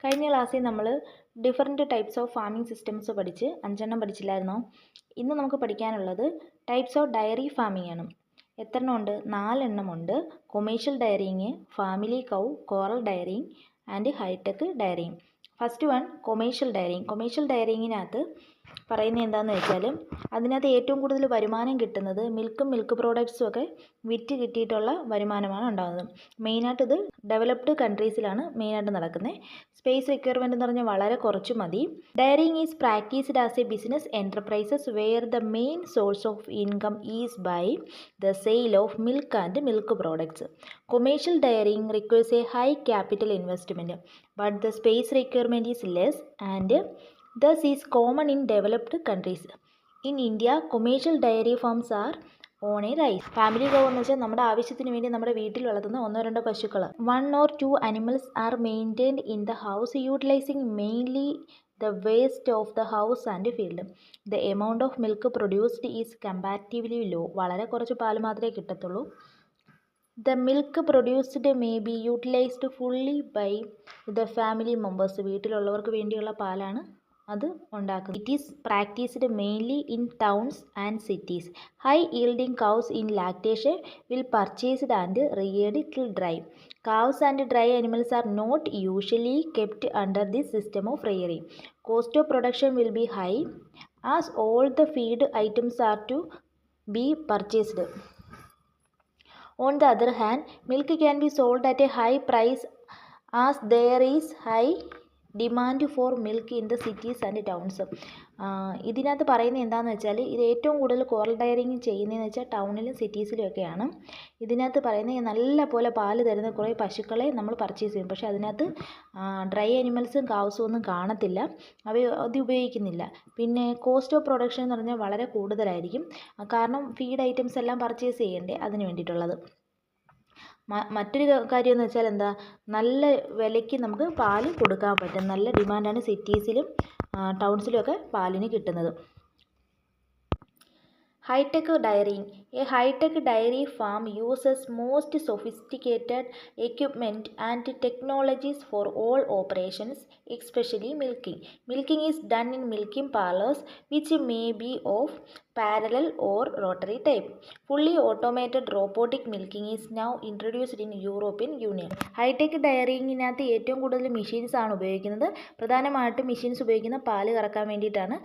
കഴിഞ്ഞ ക്ലാസ്സിൽ നമ്മൾ different types of farming systems പഠിച്ച് 5 പഠിച്ചില്ലായിരുന്നോ? ഇന്ന് നമുക്ക് പഠിക്കാനുള്ളത് ടൈപ്സ് ഓഫ് ഡയറി ഫാമിംഗ് ആണ്. എത്ര ഉണ്ട്? 4 ഉണ്ട്. Commercial dairying, family cow, coral dairying and hitech dairying. First one commercial dairying. Commercial ഡയറിങ്ങിനകത്ത് പറയുന്നത് എന്താണെന്ന് വെച്ചാൽ അതിനകത്ത് ഏറ്റവും കൂടുതൽ വരുമാനം കിട്ടുന്നത് മിൽക്ക് പ്രോഡക്ട്സും ഒക്കെ വിറ്റ് കിട്ടിയിട്ടുള്ള വരുമാനമാണ് ഉണ്ടാകുന്നത്. മെയിനായിട്ട് ഇത് ഡെവലപ്ഡ് കൺട്രീസിലാണ് മെയിനായിട്ട് നടക്കുന്നത്. സ്പേസ് റിക്വയർമെൻറ്റ് എന്ന് പറഞ്ഞാൽ വളരെ കുറച്ച് മതി. Dairying is practised as a business enterprises where the main source of income is by the sale of milk and milk products. Commercial dairying requires a high capital investment but the space requirement is less and thus is common in developed countries. In India, commercial dairy farms are on a rise. Family cow എന്ന് വെച്ചാൽ നമ്മുടെ ആവശ്യത്തിന് വേണ്ടി നമ്മുടെ വീട്ടിൽ വളർത്തുന്ന 1-2 പശുക്കൾ. 1 or 2 animals are maintained in the house utilizing mainly the waste of the house and field. The amount of milk produced is comparatively low. വളരെ കുറച്ച് പാൽ മാത്രമേ കിട്ടത്തുള്ളൂ. The milk produced may be utilized fully by the family members. വീട്ടിലുള്ളവർക്ക് വേണ്ടിയുള്ള പാലാണ് അത് ഉണ്ടാക്കുന്നത്. It is practised mainly in towns and cities. High yielding cows in lactation will purchased and reared till dry. Cows and dry animals are not usually kept under this system of rearing. Cost of production will be high as all the feed items are to be purchased. On the other hand, milk can be sold at a high price as there is high demand for milk in the cities and towns. ഇതിനകത്ത് പറയുന്നത് എന്താണെന്ന് വെച്ചാൽ ഇത് ഏറ്റവും കൂടുതൽ coral dairying ചെയ്യുന്നതെന്ന് വെച്ചാൽ ടൗണിലും സിറ്റീസിലും ഒക്കെയാണ്. ഇതിനകത്ത് പറയുന്നത് നല്ല പോലെ പാല് തരുന്ന കുറേ പശുക്കളെ നമ്മൾ പർച്ചേസ് ചെയ്യും. പക്ഷേ അതിനകത്ത് ഡ്രൈ അനിമൽസും കാവ്സും ഒന്നും കാണത്തില്ല, അത് ഉപയോഗിക്കുന്നില്ല. പിന്നെ കോസ്റ്റ് ഓഫ് പ്രൊഡക്ഷൻ എന്ന് പറഞ്ഞാൽ വളരെ കൂടുതലായിരിക്കും, കാരണം ഫീഡ് ഐറ്റംസ് എല്ലാം പർച്ചേസ് ചെയ്യണ്ടേ, അതിന് വേണ്ടിയിട്ടുള്ളത്. മറ്റൊരു കാര്യം എന്ന് വെച്ചാൽ എന്താ, നല്ല വിലയ്ക്ക് നമുക്ക് പാല് കൊടുക്കാൻ പറ്റും. നല്ല ഡിമാൻഡാണ് സിറ്റീസിലും ടൗൺസിലും ഒക്കെ പാലിന് കിട്ടുന്നത്. Hi-tech dairying. A hi-tech dairy farm uses most sophisticated equipment and technologies for all operations, especially milking. Milking is done in milking parlours which may be of parallel or rotary type. Fully automated robotic milking is now introduced in European Union. Hitech ഡയറിങ്ങിനകത്ത് ഏറ്റവും കൂടുതൽ machines ആണ് ഉപയോഗിക്കുന്നത്. പ്രധാനമായിട്ടും machines ഉപയോഗിക്കുന്ന പാല് കറക്കാൻ വേണ്ടിയിട്ടാണ്.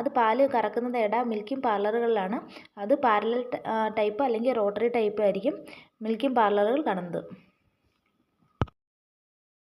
അത് പാല് കറക്കുന്നത് മിൽക്കിംഗ് പാർലറുകളിലാണ്. അത് പാരലൽ ടൈപ്പ് അല്ലെങ്കിൽ റോട്ടറി ടൈപ്പ് ആയിരിക്കും മിൽക്കിംഗ് പാർലറുകൾ കാണുന്നത്.